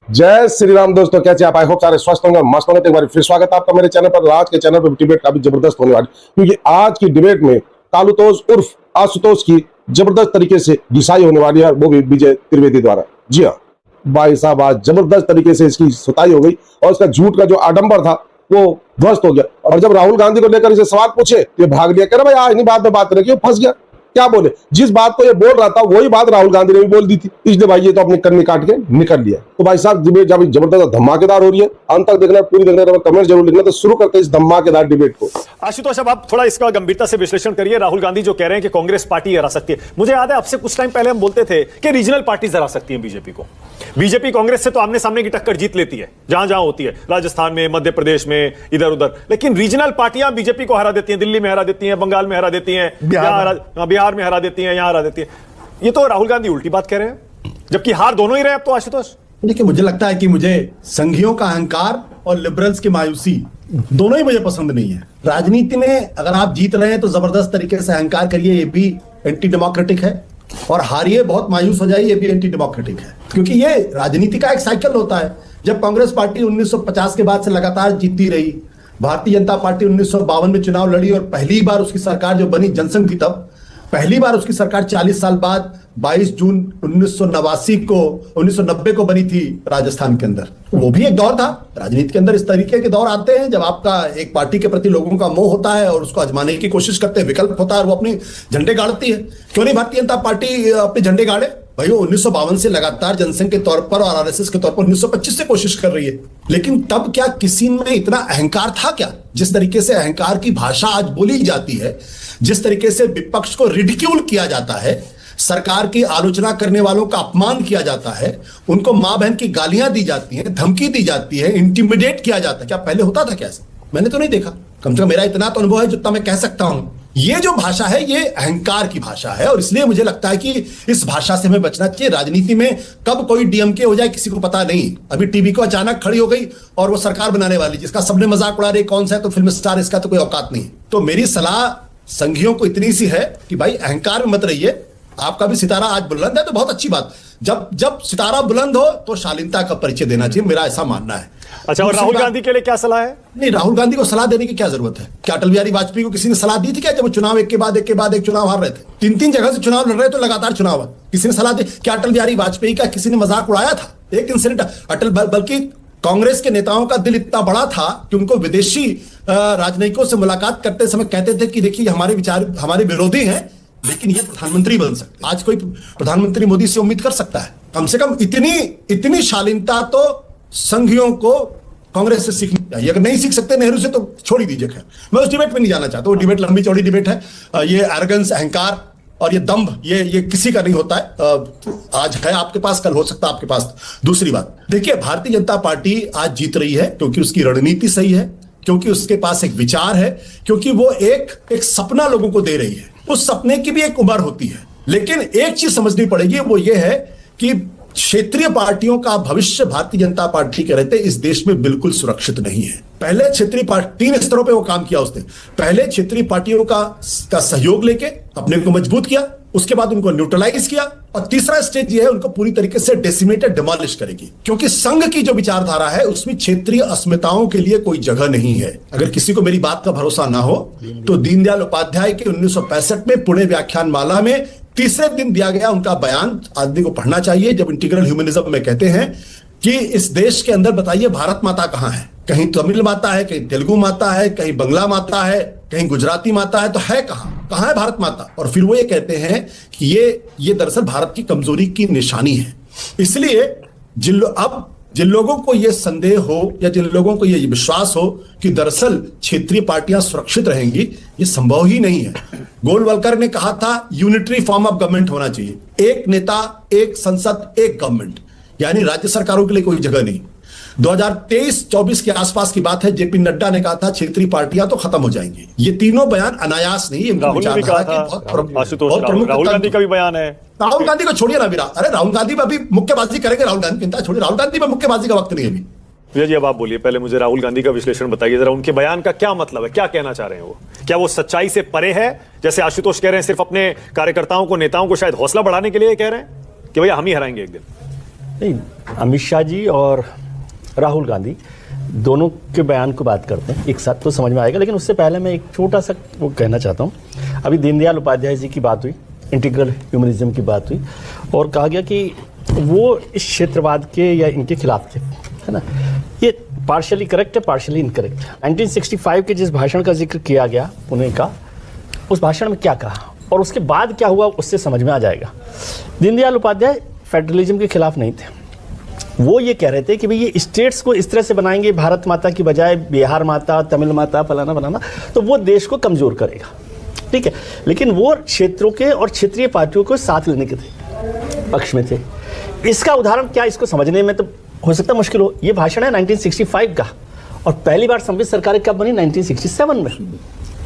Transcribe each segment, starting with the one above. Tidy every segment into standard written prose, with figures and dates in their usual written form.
जय श्री राम दोस्तों, कैसे आप? आई होप सारे स्वस्थ होंगे, मस्त होंगे। तो एक बार फिर स्वागत है आपका मेरे चैनल पर। आज के चैनल पर डिबेट काफी जबरदस्त होने वाली, क्योंकि आज की डिबेट में कालुतोष उर्फ आशुतोष की जबरदस्त तरीके से घिसाई होने वाली है, वो भी विजय त्रिवेदी द्वारा। जी हाँ भाई साहब, आज जबरदस्त तरीके से इसकी सुताई हो गई और इसका झूठ का जो आडंबर था वो ध्वस्त हो गया। और जब राहुल गांधी को लेकर इसे सवाल पूछे तो ये भाग लिया, कह रहा भाई आज नहीं, बात में बात करें, फंस गया। क्या बोले? जिस बात को ये बोल रहा था वही बात राहुल गांधी ने भी बोल दी थी, इसलिए भाई ये तो अपनी कन्नी काट के निकल लिया। तो भाई साहब डिबेट जब जबरदस्त धमाकेदार हो रही है, अंत तक देखना, पूरी देखना, कमेंट जरूर लिखना। तो शुरू करते हैं इस धमाकेदार डिबेट को। आशुतोष, अब आप थोड़ा इसका गंभीरता से विश्लेषण करिए। राहुल गांधी जो कह रहे हैं कि कांग्रेस पार्टी हरा सकती है, मुझे याद है आपसे कुछ टाइम पहले हम बोलते थे कि रीजनल पार्टीज हरा सकती हैं बीजेपी को। बीजेपी कांग्रेस से तो आमने सामने की टक्कर जीत लेती है जहां जहां होती है, राजस्थान में, मध्य प्रदेश में, इधर उधर, लेकिन रीजनल पार्टियां बीजेपी को हरा देती हैं। दिल्ली में हरा देती हैं, बंगाल में हरा देती हैं, बिहार में हरा देती हैं, यहां हरा देती है। ये तो राहुल गांधी उल्टी बात कह रहे हैं, जबकि हार दोनों ही रहे अब तो। आशुतोष देखिए, मुझे लगता है कि मुझे संघियों का अहंकार और लिबरल्स की मायूसी दोनों ही मुझे पसंद नहीं है। राजनीति में अगर आप जीत रहे हैं तो जबरदस्त तरीके से अहंकार करिए, ये भी एंटी डेमोक्रेटिक है, और हारिए बहुत मायूस हो जाइए, ये भी एंटी डेमोक्रेटिक है। क्योंकि ये राजनीति का एक साइकिल होता है। जब कांग्रेस पार्टी 1950 के बाद से लगातार जीतती रही, भारतीय जनता पार्टी 1952 में चुनाव लड़ी और पहली बार उसकी सरकार जो बनी जनसंघ थी, तब पहली बार उसकी सरकार 40 साल बाद 22 जून 1990 को बनी थी राजस्थान के अंदर। वो भी एक दौर था राजनीति के अंदर। इस तरीके के दौर आते हैं जब आपका एक पार्टी के प्रति लोगों का मोह होता है और उसको आजमाने की कोशिश करते हैं, विकल्प होता है और वो अपने झंडे गाड़ती है। क्यों नहीं भारतीय जनता पार्टी अपने झंडे गाड़े? भाई वो 1952 से लगातार जनसंघ के तौर पर और आरएसएस के तौर पर 1925 से कोशिश कर रही है। लेकिन तब क्या किसी में इतना अहंकार था क्या? जिस तरीके से अहंकार की भाषा आज बोली जाती है, जिस तरीके से विपक्ष को रिडिक्यूल किया जाता है, सरकार की आलोचना करने वालों का अपमान किया जाता है, उनको मां बहन की गालियां दी जाती हैं, धमकी दी जाती है, इंटिमिडेट किया जाता है। क्या पहले होता था क्या ऐसा? मैंने तो नहीं देखा। कम से कम मेरा इतना तो अनुभव है जितना मैं कह सकता हूं। ये जो भाषा है ये अहंकार की भाषा है, और इसलिए मुझे लगता है कि इस भाषा से हमें बचना चाहिए। राजनीति में कब कोई डीएमके हो जाए किसी को पता नहीं। अभी टीवी को अचानक खड़ी हो गई और वो सरकार बनाने वाली, जिसका सबने मजाक उड़ा रहे, कौन सा है तो फिल्म स्टार, इसका तो कोई औकात नहीं। तो मेरी सलाह संघियों को इतनी सी है कि भाई अहंकार में मत रहिए। आपका भी सितारा आज बुलंद है तो बहुत अच्छी बात। जब सितारा बुलंद हो तो शालीनता का परिचय देना चाहिए, मेरा ऐसा मानना है। अच्छा, और राहुल गांधी के लिए क्या सलाह है? नहीं, राहुल गांधी को सलाह देने की क्या जरूरत है? क्या अटल बिहारी वाजपेयी को किसी ने सलाह दी थी क्या, जब वो चुनाव एक के बाद एक चुनाव हार रहे थे? 3 जगह से चुनाव लड़ रहे तो लगातार चुनाव है, किसी ने सलाह दी क्या? अटल बिहारी वाजपेयी का किसी ने मजाक उड़ाया था? एक इंसिडेंट अटल, बल्कि कांग्रेस के नेताओं का दिल इतना बड़ा था कि उनको विदेशी राजनयिकों से मुलाकात करते समय कहते थे कि देखिए हमारे विचार हमारे विरोधी हैं, लेकिन ये प्रधानमंत्री बन सकते हैं। आज कोई प्रधानमंत्री मोदी से उम्मीद कर सकता है? कम से कम इतनी शालीनता तो संघियों को कांग्रेस से सीखनी चाहिए। अगर नहीं सीख सकते नेहरू से तो छोड़ ही दीजिए। खैर, मैं उस डिबेट में नहीं जाना चाहता। वो डिबेट लंबी चौड़ी डिबेट है। ये एरोगेंस, अहंकार और ये दंभ, ये किसी का नहीं होता है। आज है आपके पास, कल हो सकता है आपके पास। दूसरी बात देखिए, भारतीय जनता पार्टी आज जीत रही है क्योंकि उसकी रणनीति सही है, क्योंकि उसके पास एक विचार है, क्योंकि वो एक सपना लोगों को दे रही है। उस सपने की भी एक उम्र होती है, लेकिन एक चीज समझनी पड़ेगी, वो ये है कि क्षेत्रीय पार्टियों का भविष्य भारतीय जनता पार्टी के रहते इस देश में बिल्कुल सुरक्षित नहीं है। पहले क्षेत्रीय पार्टी 3 स्तरों पे वो काम किया उसने। पहले क्षेत्रीय पार्टियों का सहयोग लेके अपने को मजबूत किया, उसके बाद उनको न्यूट्रलाइज किया, और तीसरा स्टेज ये है उनको पूरी तरीके से डेसिमेटेड, डिमोलिश करेगी। क्योंकि संघ की जो विचारधारा है उसमें क्षेत्रीय अस्मिताओं के लिए कोई जगह नहीं है। अगर किसी को मेरी बात का भरोसा ना हो तो दीनदयाल उपाध्याय के 1965 में पुणे व्याख्यान माला में तीसरे दिन दिया गया उनका बयान आदमी को पढ़ना चाहिए, जब इंटीग्रल ह्यूमनिज्म में कहते हैं कि इस देश के अंदर बताइए भारत माता कहां है? कहीं तमिल माता है, कहीं तेलुगु माता है, कहीं बंगला माता है, कहीं गुजराती माता है, तो है कहां है भारत माता? और फिर वो ये कहते हैं कि ये दरअसल भारत की कमजोरी की निशानी है। इसलिए जिन लोगों को यह संदेह हो या जिन लोगों को यह विश्वास हो कि दरअसल क्षेत्रीय पार्टियां सुरक्षित रहेंगी, ये संभव ही नहीं है। गोलवलकर ने कहा था यूनिटरी फॉर्म ऑफ गवर्नमेंट होना चाहिए, एक नेता, एक संसद, एक गवर्नमेंट, यानी राज्य सरकारों के लिए कोई जगह नहीं। 2023-24 के आसपास की बात है, जेपी नड्डा ने कहा था क्षेत्रीय पार्टियां तो खत्म हो जाएंगी। ये तीनों बयान अनायास नहीं, राहुल गांधी का भी बयान है। राहुल गांधी को छोड़िए ना, अरे राहुल गांधी में अभी मुक्केबाजी करेंगे, राहुल गांधी चिंता छोड़िए, राहुल गांधी में मुक्केबाजी का वक्त नहीं है अभी। भैया जी, अब आप बोलिए, पहले मुझे राहुल गांधी का विश्लेषण बताइए जरा। उनके बयान का क्या मतलब है, क्या कहना चाह रहे हैं वो? क्या वो सच्चाई से परे है, जैसे आशुतोष कह रहे हैं, सिर्फ अपने कार्यकर्ताओं को, नेताओं को शायद हौसला बढ़ाने के लिए कह रहे हैं कि भैया हम ही हराएंगे एक दिन? नहीं, अमित शाह जी और राहुल गांधी दोनों के बयान को बात करते हैं एक साथ तो समझ में आएगा, लेकिन उससे पहले मैं एक छोटा सा वो कहना चाहता हूँ। अभी दीनदयाल उपाध्याय जी की बात हुई, इंटीग्रल ह्यूमनिज्म की बात हुई और कहा गया कि वो इस क्षेत्रवाद के या इनके खिलाफ थे, है ना। ये पार्शियली करेक्ट है, पार्शियली इनकरेक्ट है। 1965 के जिस भाषण का जिक्र किया गया पुणे का, उस भाषण में क्या कहा और उसके बाद क्या हुआ उससे समझ में आ जाएगा। दीनदयाल उपाध्याय फेडरलिज्म के खिलाफ नहीं थे। वो ये कह रहे थे कि भाई ये स्टेट्स को इस तरह से बनाएंगे भारत माता की बजाय बिहार माता, तमिल माता, फलाना फलाना, तो वो देश को कमजोर करेगा, ठीक है। लेकिन वो क्षेत्रों के और क्षेत्रीय पार्टियों को साथ लेने के थे, पक्ष में थे। इसका उदाहरण क्या, इसको समझने में तो हो सकता है मुश्किल हो। ये भाषण है 1965 का और पहली बार संवित सरकार कब बनी, 1967 में।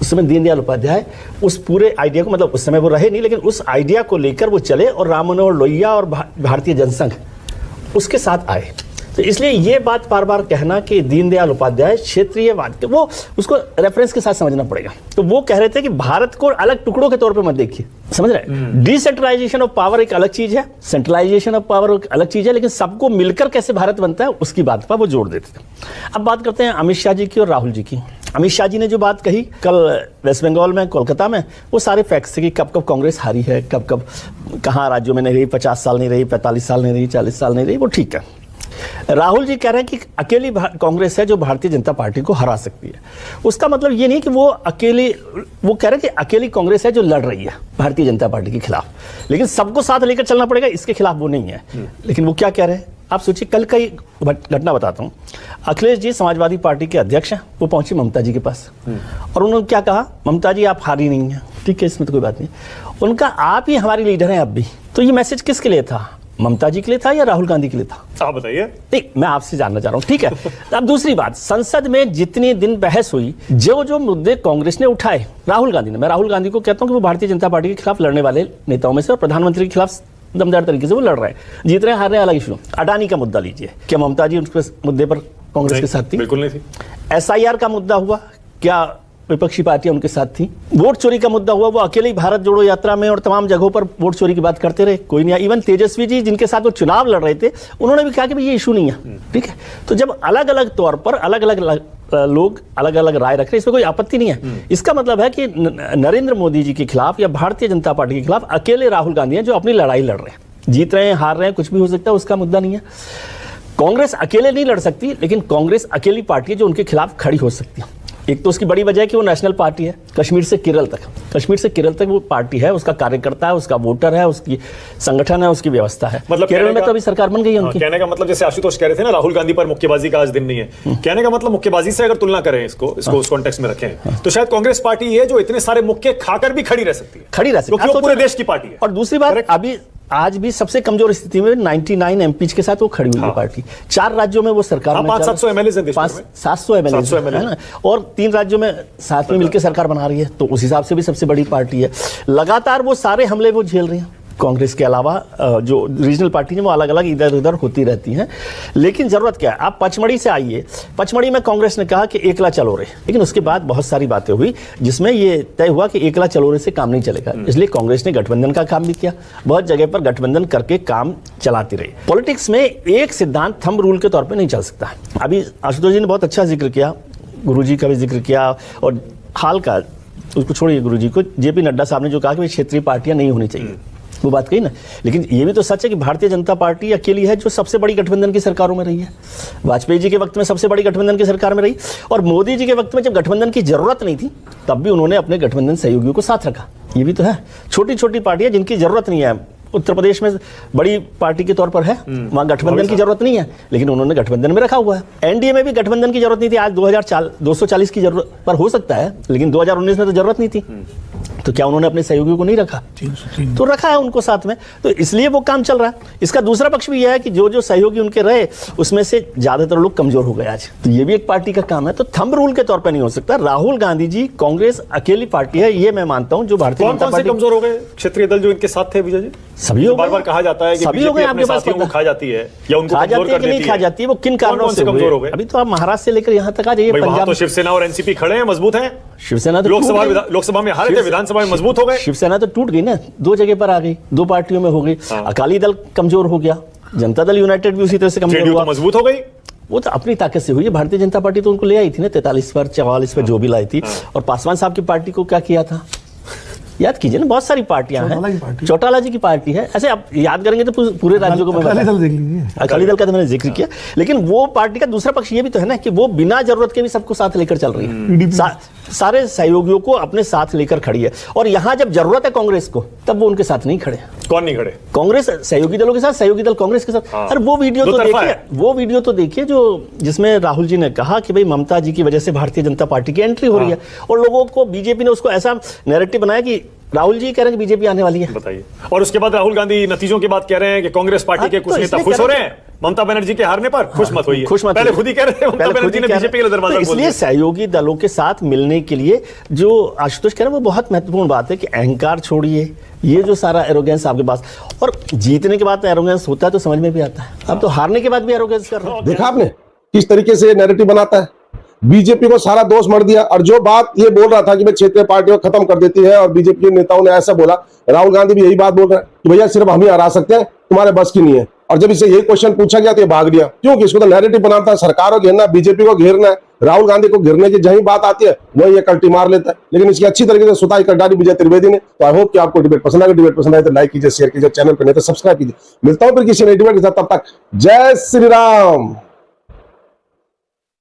उस समय दीनदयाल उपाध्याय उस पूरे आइडिया को, मतलब उस समय वो रहे नहीं, लेकिन उस आइडिया को लेकर वो चले और राम मनोहर लोहिया और भारतीय जनसंघ उसके साथ आए। तो इसलिए ये बात बार बार कहना कि दीनदयाल उपाध्याय क्षेत्रीयवाद के, वो उसको रेफरेंस के साथ समझना पड़ेगा। तो वो कह रहे थे कि भारत को अलग टुकड़ों के तौर पे मत देखिए, समझ रहे। डिसेंट्रलाइजेशन ऑफ पावर एक अलग चीज है, सेंट्रलाइजेशन ऑफ पावर एक अलग चीज है, लेकिन सबको मिलकर कैसे भारत बनता है उसकी बात पर वो जोर देते थे। अब बात करते हैं अमित शाह जी की और राहुल जी की। अमित शाह जी ने जो बात कही कल वेस्ट बंगाल में, कोलकाता में, वो सारे फैक्ट्स थे कि कब कब कांग्रेस हारी है, कब कब कहाँ राज्यों में नहीं रही, 50 साल नहीं रही, 45 साल नहीं रही, 40 साल नहीं रही, वो ठीक है। राहुल जी कह रहे हैं कि अकेली कांग्रेस है जो भारतीय जनता पार्टी को हरा सकती है। उसका मतलब ये नहीं कि वो अकेली, वो कह रहे हैं कि अकेली कांग्रेस है जो लड़ रही है भारतीय जनता पार्टी के खिलाफ, लेकिन सबको साथ लेकर चलना पड़ेगा, इसके खिलाफ वो नहीं है। लेकिन वो क्या कह रहे हैं आप सोचिए। कल का ही घटना बताता हूँ। अखिलेश जी समाजवादी पार्टी के अध्यक्ष हैं, वो पहुंचे ममता जी के पास और उन्होंने क्या कहा, ममता जी आप हारी नहीं है, ठीक है, इसमें तो कोई बात नहीं। उनका आप ही हमारी लीडर हैं अब भी। तो ये मैसेज किसके लिए था, ममता जी के लिए था या राहुल गांधी के लिए था, आप बताइए। नहीं, मैं आपसे जानना चाह रहा हूं, ठीक है। अब दूसरी बात, संसद में जितने दिन बहस हुई, जो जो मुद्दे कांग्रेस ने उठाए, राहुल गांधी ने, मैं राहुल गांधी को कहता हूं कि वो भारतीय जनता पार्टी के खिलाफ लड़ने वाले नेताओं में से और प्रधानमंत्री के खिलाफ दमदार तरीके से वो लड़ रहे हैं, जीत रहे हैं, हार रहे हैं, अलग इशू। अडानी का मुद्दा लीजिए, क्या ममता जी उस मुद्दे पर कांग्रेस के साथ थी? बिल्कुल नहीं थी। SIR का मुद्दा हुआ, क्या विपक्षी पार्टियां उनके साथ थी? वोट चोरी का मुद्दा हुआ, वो अकेले भारत जोड़ो यात्रा में और तमाम जगहों पर वोट चोरी की बात करते रहे, कोई नहीं। इवन तेजस्वी जी जिनके साथ वो चुनाव लड़ रहे थे, उन्होंने भी कहा कि ये इशू नहीं है, ठीक है। तो जब अलग अलग तौर पर अलग अलग लोग अलग अलग राय रख रहे हैं, इसमें कोई आपत्ति नहीं है। इसका मतलब है कि नरेंद्र मोदी जी के खिलाफ या भारतीय जनता पार्टी के खिलाफ अकेले राहुल गांधी हैं जो अपनी लड़ाई लड़ रहे हैं। जीत रहे हैं, हार रहे हैं, कुछ भी हो सकता है, उसका मुद्दा नहीं है। कांग्रेस अकेले नहीं लड़ सकती, लेकिन कांग्रेस अकेली पार्टी है जो उनके खिलाफ खड़ी हो सकती है। एक तो उसकी बड़ी वजह है कि वो नेशनल पार्टी है, कश्मीर से केरल तक वो पार्टी है, उसका कार्यकर्ता है, उसका वोटर है, उसकी संगठन है, उसकी व्यवस्था है। मतलब केरल में तो अभी सरकार बन गई है उनकी। कहने का मतलब, जैसे आशुतोष कह रहे थे ना, राहुल गांधी पर मुक्केबाजी का आज दिन नहीं है, कहने का मतलब मुक्केबाजी से अगर तुलना करें, इसको उस कॉन्टेक्स्ट में रखें, तो शायद कांग्रेस पार्टी है जो इतने सारे मुक्के खाकर भी खड़ी रह सकती है, क्योंकि वो पूरे देश की पार्टी है। और दूसरी बात, अभी आज भी सबसे कमजोर स्थिति में 99 MP के साथ वो खड़ी हुई है पार्टी। 4 राज्यों में वो सरकार में 500-700 MLA है, 700 MLA है ना, और 3 राज्यों में साथ में मिलकर सरकार बना रही है, तो उस हिसाब से भी सबसे बड़ी पार्टी है। लगातार वो सारे हमले वो झेल रही हैं। कांग्रेस के अलावा जो रीजनल पार्टी है वो अलग अलग इधर उधर होती रहती हैं, लेकिन जरूरत क्या है, आप पचमढ़ी से आइए। पचमढ़ी में कांग्रेस ने कहा कि एकला चलो रे, लेकिन उसके बाद बहुत सारी बातें हुई जिसमें ये तय हुआ कि एकला चलो रे से काम नहीं चलेगा, इसलिए कांग्रेस ने गठबंधन का काम भी किया। बहुत जगह पर गठबंधन करके काम चलाती रही। पॉलिटिक्स में एक सिद्धांत थंब रूल के तौर पर नहीं चल सकता। अभी आशुतोष जी ने बहुत अच्छा जिक्र किया, गुरुजी का भी जिक्र किया, और हाल का उसको छोड़िए, गुरुजी को, JP नड्डा साहब ने जो कहा कि क्षेत्रीय पार्टियां नहीं होनी चाहिए, वो बात कही ना। लेकिन ये भी तो सच है कि भारतीय जनता पार्टी अकेली है जो सबसे बड़ी गठबंधन की सरकारों में रही है। वाजपेयी जी के वक्त में सबसे बड़ी गठबंधन की सरकार में रही, और मोदी जी के वक्त में जब गठबंधन की जरूरत नहीं थी तब भी उन्होंने अपने गठबंधन सहयोगियों को साथ रखा। ये भी तो है, छोटी छोटी पार्टियां जिनकी जरूरत नहीं है। उत्तर प्रदेश में बड़ी पार्टी के तौर पर है, वहां गठबंधन की जरूरत नहीं है, लेकिन उन्होंने गठबंधन में रखा हुआ है। NDA में भी गठबंधन की जरूरत नहीं थी, आज 240 की जरूरत पर हो सकता है, लेकिन 2019 में तो जरूरत नहीं थी। तो क्या उन्होंने अपने सहयोगियों को नहीं रखा? तो रखा है उनको साथ में, तो इसलिए वो काम चल रहा है। इसका दूसरा पक्ष भी यह है कि जो जो सहयोगी उनके रहे उसमें से ज्यादातर लोग कमजोर हो गए आज, तो ये भी एक पार्टी का काम है। तो थंब रूल के तौर पर नहीं हो सकता। राहुल गांधी जी, कांग्रेस अकेली पार्टी है, ये मैं मानता हूं, जो भारतीय जनता पार्टी। कमजोर हो गए क्षेत्रीय दल जो इनके साथ थे विजय जी? सभी हो बार बार गए। कहा जाता है कि सभी हो बीजेपी गए, अपने आपके पास साथियों को पता- खा जाती है या उनको खा कमजोर जाती है कर कि नहीं देती खा है। जाती है, वो किन कारणों कौन-कौन से कमजोर हो हुए? गए? अभी तो आप महाराष्ट्र से लेकर यहाँ तक आ जाइए। भाई वहां तो पंजाब शिवसेना और एनसीपी खड़े हैं, मजबूत हैं। शिवसेना तो टूट गई। लोकसभा में हारे थे, विधानसभा में मजबूत हो गए। शिवसेना तो टूट गई ना, दो जगह पर आ गई, दो पार्टियों में हो गई। हाँ। अकाली दल कमजोर हो गया, जनता दल यूनाइटेड भी उसी तरह से कमजोर जेडीयू हुआ। तो मजबूत हो गई। वो तो अपनी ताकत से हुई है। भारतीय जनता पार्टी तो उनको ले आई थी ना 43 पर, 44 पर जो भी लाई थी। और पासवान साहब की पार्टी को क्या किया था, याद कीजिए ना, बहुत सारी पार्टियां हैं। चौटाला जी की पार्टी है। ऐसे आप याद करेंगे तो पूरे राज्यों को मैं अकाली बता- दल देख लीजिए। अकाली दल का तो मैंने जिक्र किया, लेकिन वो पार्टी का दूसरा पक्ष ये भी तो है ना कि वो बिना जरूरत के भी सबको साथ लेकर चल रही है। सारे सहयोगियों को अपने साथ लेकर खड़ी है। और यहां जब जरूरत है कांग्रेस को, तब वो उनके साथ नहीं खड़े। कौन नहीं खड़े? कांग्रेस सहयोगी दलों के साथ, सहयोगी दल कांग्रेस के साथ। हाँ। अरे वो वीडियो दो तो तरफा देखिए, है। वो वीडियो तो देखिए जो जिसमें राहुल जी ने कहा कि भाई ममता जी की वजह से भारतीय जनता पार्टी की एंट्री हो रही है। और लोगों को बीजेपी ने उसको ऐसा नैरेटिव बनाया कि राहुल जी कह रहे हैं कि बीजेपी आने वाली है। बताइए। और उसके बाद राहुल गांधी नतीजों की बात कह रहे हैं कि कांग्रेस पार्टी के हाँ, कुछ तो नेता इसलिए खुश कह हो रहे रहे हैं ममता बनर्जी के हारने पर। खुश मत होइए। खुश मत पहले होइए। खुद ही कह रहे थे ममता पहले खुद बनर्जी ही ने कह रहे- बीजेपी के लिए दरवाजा तो खोल इसलिए दिया। सहयोगी दलों के साथ मिलने के लिए जो आशुतोष कह रहे हैं वो बहुत महत्वपूर्ण बात है कि अहंकार छोड़िए, ये जो सारा एरोगेंस आपके पास, और जीतने के बाद एरोगेंस होता है तो समझ में भी आता है। अब तो हारने के बाद भी एरोगेंस कर रहे हैं। देखा आपने किस तरीके से नैरेटिव बनाता है। बीजेपी को सारा दोष मर दिया। और जो बात ये बोल रहा था कि मैं क्षेत्रीय पार्टियों को खत्म कर देती है और बीजेपी के नेताओं ने ऐसा बोला, राहुल गांधी भी यही बात बोल रहे हैं कि भैया सिर्फ हम ही हरा सकते हैं, तुम्हारे बस की नहीं है। और जब इसे यही क्वेश्चन पूछा गया तो ये भाग लिया। क्योंकि इसको तो नैरेटिव बनाता है, सरकार को घेरना, बीजेपी को घेरना है। राहुल गांधी को घेरने की जही बात आती है वही ये कल्टी मार लेता है। लेकिन इसकी अच्छी तरीके से सुताई कर डाली विजय त्रिवेदी ने। तो आई होप कि आपको डिबेट पसंद आएगा। डिबेट पसंद आए तो लाइक कीजिए, शेयर कीजिए, चैनल पर नहीं तो सब्सक्राइब कीजिए। मिलता हूं फिर किसी नई डिबेट के साथ, तब तक जय श्री राम।